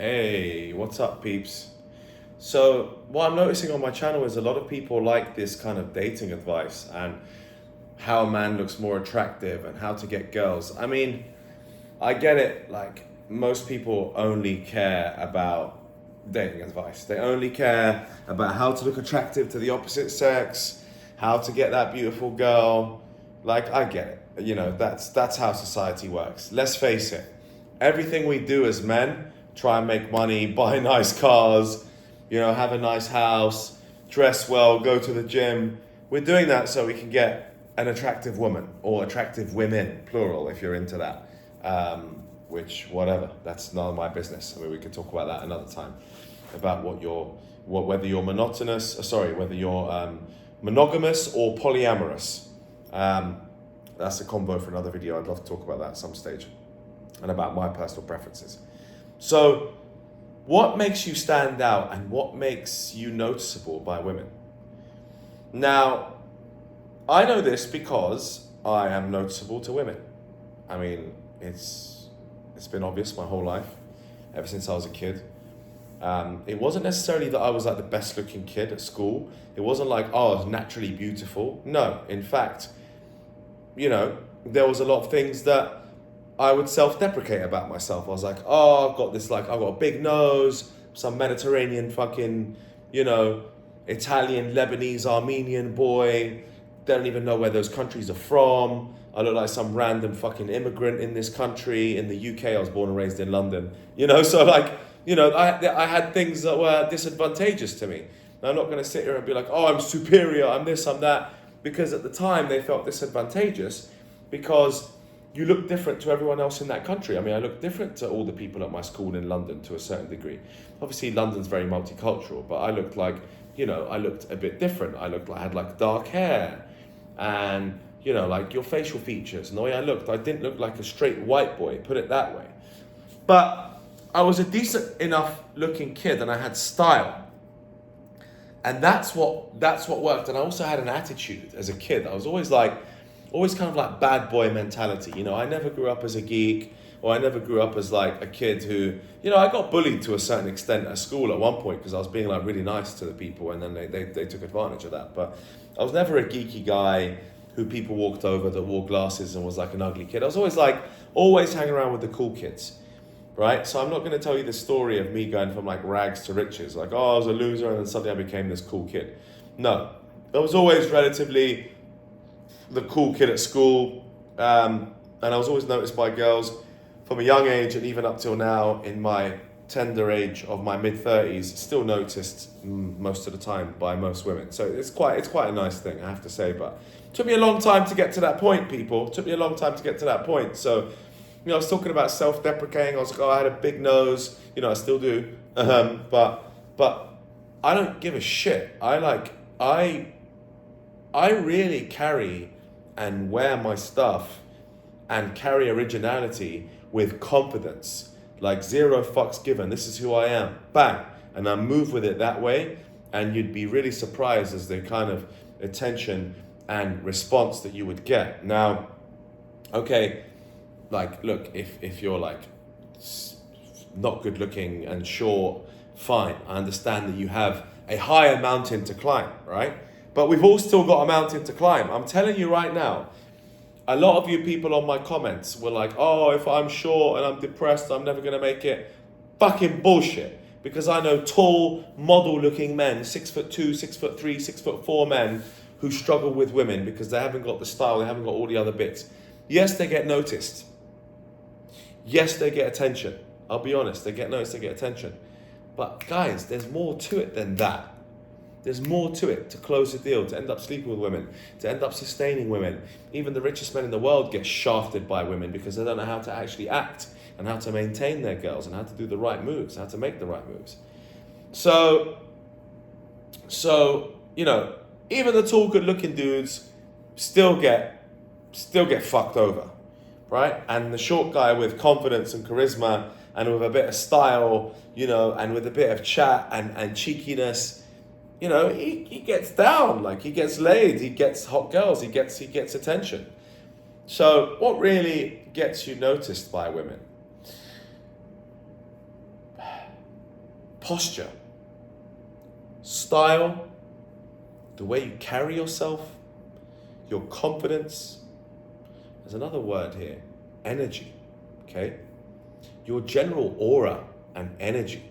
Hey, what's up, peeps? So, what I'm noticing on my channel is a lot of people like this kind of dating advice and how a man looks more attractive and how to get girls. I mean, I get it, like, most people only care about dating advice. They only care about how to look attractive to the opposite sex, how to get that beautiful girl. Like, I get it. That's how society works. Let's face it. Everything we do as men, try and make money, buy nice cars, have a nice house, dress well, go to the gym. We're doing that so we can get an attractive woman or attractive women, plural, if you're into that. Which, whatever, that's none of my business. I mean, we could talk about that another time, about whether you're whether you're monogamous or polyamorous. That's a combo for another video. I'd love to talk about that at some stage, and about my personal preferences. So, what makes you stand out and what makes you noticeable by women? Now, I know this because I am noticeable to women. I mean, it's been obvious my whole life, ever since I was a kid. It wasn't necessarily that I was like the best looking kid at school. It wasn't like, oh, I was naturally beautiful. No, in fact, there was a lot of things that I would self-deprecate about myself. I was like, oh, I've got a big nose, some Mediterranean fucking, Italian, Lebanese, Armenian boy. Don't even know where those countries are from. I look like some random fucking immigrant in this country. In the UK, I was born and raised in London. So like, I had things that were disadvantageous to me. Now, I'm not going to sit here and be like, oh, I'm superior, I'm this, I'm that. Because at the time, they felt disadvantageous because you look different to everyone else in that country. I mean, I look different to all the people at my school in London to a certain degree. Obviously, London's very multicultural, but I looked like, I looked a bit different. I had like dark hair and, like your facial features and the way I looked. I didn't look like a straight white boy, put it that way. But I was a decent enough looking kid and I had style. And that's what worked. And I also had an attitude as a kid. I was always kind of like bad boy mentality. I never grew up as a geek, or I never grew up as like a kid who, I got bullied to a certain extent at school at one point because I was being like really nice to the people, and then they took advantage of that. But I was never a geeky guy who people walked over that wore glasses and was like an ugly kid. I was always hanging around with the cool kids, right? So I'm not going to tell you the story of me going from like rags to riches, like, oh, I was a loser and then suddenly I became this cool kid. No, I was always relatively the cool kid at school, and I was always noticed by girls from a young age, and even up till now in my tender age of my mid-30s, still noticed most of the time by most women. So it's quite a nice thing, I have to say. But it took me a long time to get to that point, people. It took me a long time to get to that point. So, I was talking about self-deprecating. I was like, oh, I had a big nose. I still do. But I don't give a shit. I really carry and wear my stuff and carry originality with confidence, like zero fucks given. This is who I am, bang, and I move with it that way. And you'd be really surprised as the kind of attention and response that you would get. Now, okay, like, look, if you're like not good looking and short, fine, I understand that you have a higher mountain to climb, right? But we've all still got a mountain to climb. I'm telling you right now, a lot of you people on my comments were like, oh, if I'm short and I'm depressed, I'm never going to make it. Fucking bullshit. Because I know tall, model-looking men, 6'2", 6'3", 6'4" men who struggle with women because they haven't got the style, they haven't got all the other bits. Yes, they get noticed. Yes, they get attention. I'll be honest, they get noticed, they get attention. But guys, there's more to it than that. There's more to it to close the deal, to end up sleeping with women, to end up sustaining women. Even the richest men in the world get shafted by women because they don't know how to actually act and how to maintain their girls and how to do the right moves, how to make the right moves. So even the tall, good-looking dudes still get fucked over, right? And the short guy with confidence and charisma and with a bit of style, and with a bit of chat and cheekiness, he gets down, like he gets laid, he gets hot girls, he gets attention. So what really gets you noticed by women? posture, style, the way you carry yourself, your confidence. There's another word here, energy, okay? Your general aura and energy.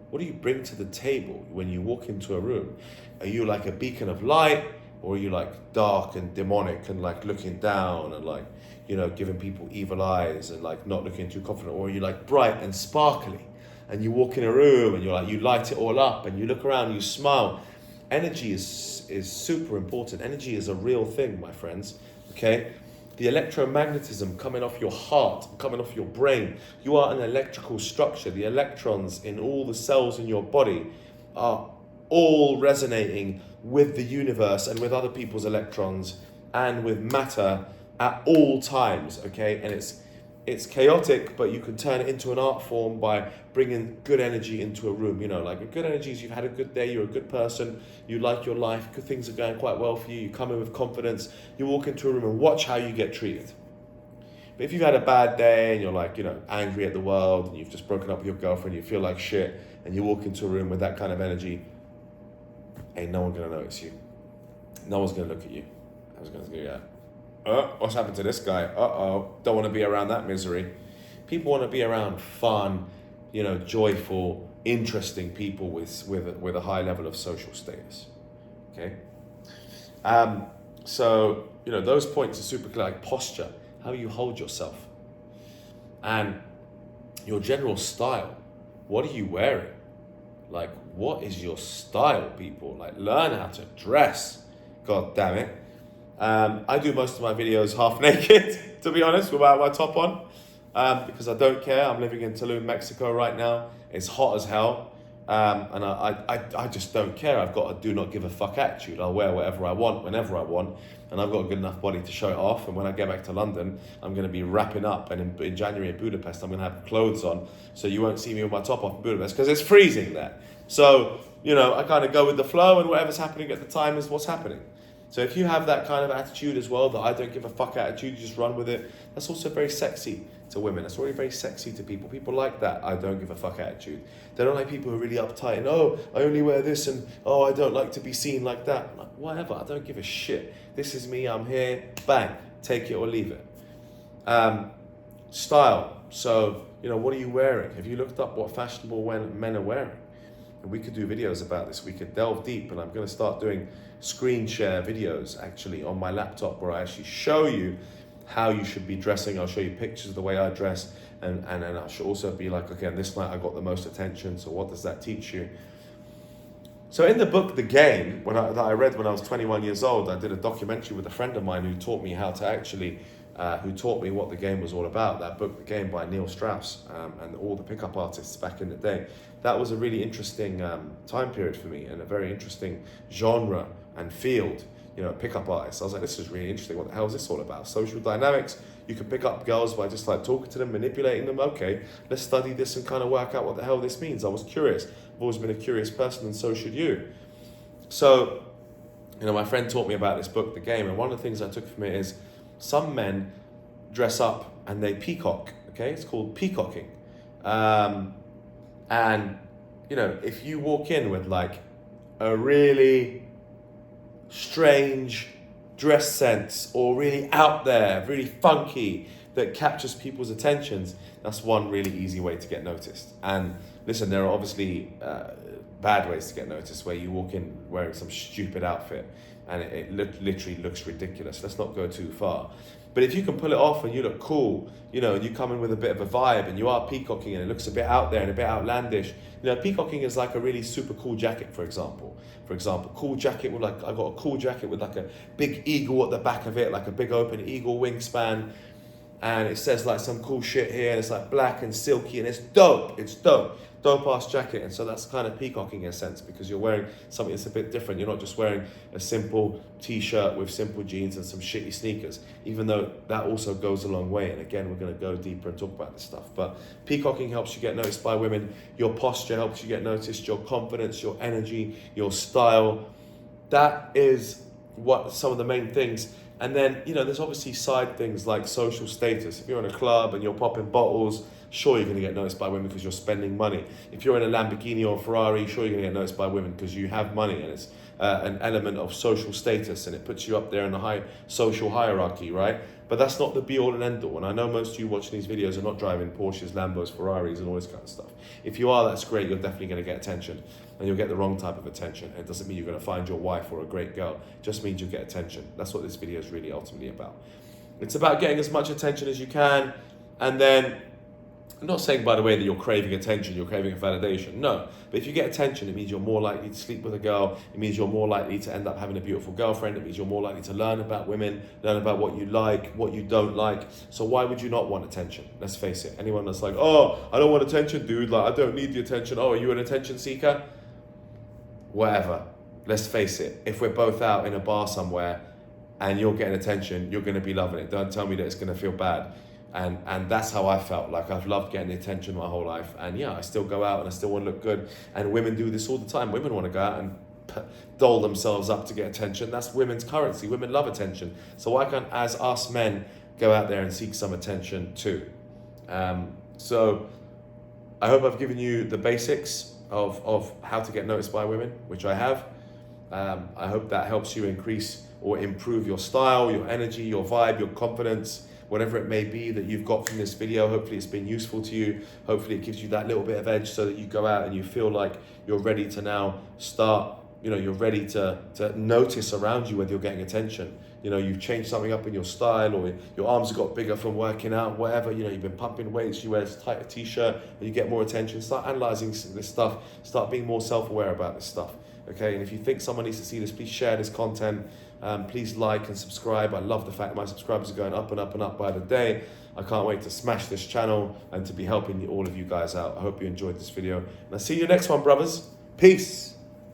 What do you bring to the table when you walk into a room? Are you like a beacon of light, or are you like dark and demonic and like looking down and like, you know, giving people evil eyes and like not looking too confident? Or are you like bright and sparkly and you walk in a room and you're like, you light it all up and you look around and you smile? Energy is super important. Energy is a real thing, my friends, okay? The electromagnetism coming off your heart, coming off your brain. You are an electrical structure. The electrons in all the cells in your body are all resonating with the universe and with other people's electrons and with matter at all times, okay? And it's chaotic, but you can turn it into an art form by bringing good energy into a room. You know, like a good energy is you've had a good day, you're a good person, you like your life, good things are going quite well for you, you come in with confidence, you walk into a room and watch how you get treated. But if you've had a bad day and you're like, you know, angry at the world and you've just broken up with your girlfriend, you feel like shit, and you walk into a room with that kind of energy, ain't no one gonna notice you. No one's gonna look at you. I was gonna go, what's happened to this guy? Don't want to be around that misery. People want to be around fun, you know, joyful, interesting people with a high level of social status. Okay. So, you know, those points are super clear, like posture, how you hold yourself, and your general style. What are you wearing? Like, what is your style, people? Like, learn how to dress. God damn it. I do most of my videos half naked, to be honest, without my top on, because I don't care. I'm living in Tulum, Mexico right now. It's hot as hell, and I just don't care. I've got a do not give a fuck attitude. I'll wear whatever I want, whenever I want, and I've got a good enough body to show it off. And when I get back to London, I'm going to be wrapping up, and in January in Budapest, I'm going to have clothes on, so you won't see me with my top off in Budapest, because it's freezing there. So, you know, I kind of go with the flow, and whatever's happening at the time is what's happening. So if you have that kind of attitude as well, that I don't give a fuck attitude, you just run with it, that's also very sexy to women. That's already very sexy to people. People like that I don't give a fuck attitude. They don't like people who are really uptight and, oh, I only wear this, and oh, I don't like to be seen like that. I'm like, whatever, I don't give a shit. This is me, I'm here, bang, take it or leave it. Style. So, you know, what are you wearing? Have you looked up what fashionable men are wearing? And we could do videos about this. We could delve deep, and I'm going to start doing screen share videos actually on my laptop where I actually show you how you should be dressing. I'll show you pictures of the way I dress, and then I should also be like, okay, this night I got the most attention, so what does that teach you? So in the book The Game, that I read when I was 21 years old, I did a documentary with a friend of mine who taught me how to actually, who taught me what the game was all about. That book, The Game, by Neil Strauss, and all the pickup artists back in the day. That was a really interesting time period for me, and a very interesting genre and field, you know, pickup artists. I was like, this is really interesting. What the hell is this all about? Social dynamics. You can pick up girls by just like talking to them, manipulating them. Okay, let's study this and kind of work out what the hell this means. I was curious. I've always been a curious person, and so should you. So, you know, my friend taught me about this book, The Game, and one of the things I took from it is some men dress up and they peacock. Okay, it's called peacocking. And, you know, if you walk in with like a really strange dress sense, or really out there, really funky, that captures people's attentions, that's one really easy way to get noticed. And listen, there are obviously bad ways to get noticed, where you walk in wearing some stupid outfit and it literally looks ridiculous. Let's not go too far. But if you can pull it off and you look cool, you know, and you come in with a bit of a vibe and you are peacocking and it looks a bit out there and a bit outlandish. You know, peacocking is like a really super cool jacket, for example. Cool jacket with like, I got a cool jacket with like a big eagle at the back of it, like a big open eagle wingspan. And it says like some cool shit here, and it's like black and silky, and it's dope. It's dope. Dope ass jacket. And so that's kind of peacocking in a sense, because you're wearing something that's a bit different. You're not just wearing a simple t-shirt with simple jeans and some shitty sneakers, even though that also goes a long way. And again, we're going to go deeper and talk about this stuff. But peacocking helps you get noticed by women. Your posture helps you get noticed. Your confidence, your energy, your style. That is what some of the main things. And then, you know, there's obviously side things like social status. If you're in a club and you're popping bottles, sure you're going to get noticed by women because you're spending money. If you're in a Lamborghini or a Ferrari, sure you're going to get noticed by women because you have money, and it's an element of social status, and it puts you up there in the high social hierarchy, right? But that's not the be all and end all. And I know most of you watching these videos are not driving Porsches, Lambos, Ferraris, and all this kind of stuff. If you are, that's great. You're definitely going to get attention, and you'll get the wrong type of attention. It doesn't mean you're going to find your wife or a great girl. It just means you get attention. That's what this video is really ultimately about. It's about getting as much attention as you can, and then, I'm not saying, by the way, that you're craving attention, you're craving validation. No, but if you get attention, it means you're more likely to sleep with a girl. It means you're more likely to end up having a beautiful girlfriend. It means you're more likely to learn about women, learn about what you like, what you don't like. So why would you not want attention? Let's face it. Anyone that's like, oh, I don't want attention, dude. Like, I don't need the attention. Oh, are you an attention seeker? Whatever. Let's face it. If we're both out in a bar somewhere and you're getting attention, you're going to be loving it. Don't tell me that it's going to feel bad. And that's how I felt. Like, I've loved getting attention my whole life. And yeah, I still go out and I still want to look good. And women do this all the time. Women want to go out and doll themselves up to get attention. That's women's currency. Women love attention. So why can't, as us men, go out there and seek some attention too? So I hope I've given you the basics of how to get noticed by women, which I have. I hope that helps you increase or improve your style, your energy, your vibe, your confidence, whatever it may be that you've got from this video. Hopefully it's been useful to you. Hopefully it gives you that little bit of edge so that you go out and you feel like you're ready to now start, you're ready to notice around you whether you're getting attention. You've changed something up in your style, or your arms have got bigger from working out, whatever, you've been pumping weights, you wear a tighter t-shirt and you get more attention. Start analyzing this stuff, start being more self-aware about this stuff. Okay, and if you think someone needs to see this, please share this content. Please like and subscribe. I love the fact that my subscribers are going up and up and up by the day. I can't wait to smash this channel and to be helping all of you guys out. I hope you enjoyed this video. And I'll see you next one, brothers. Peace.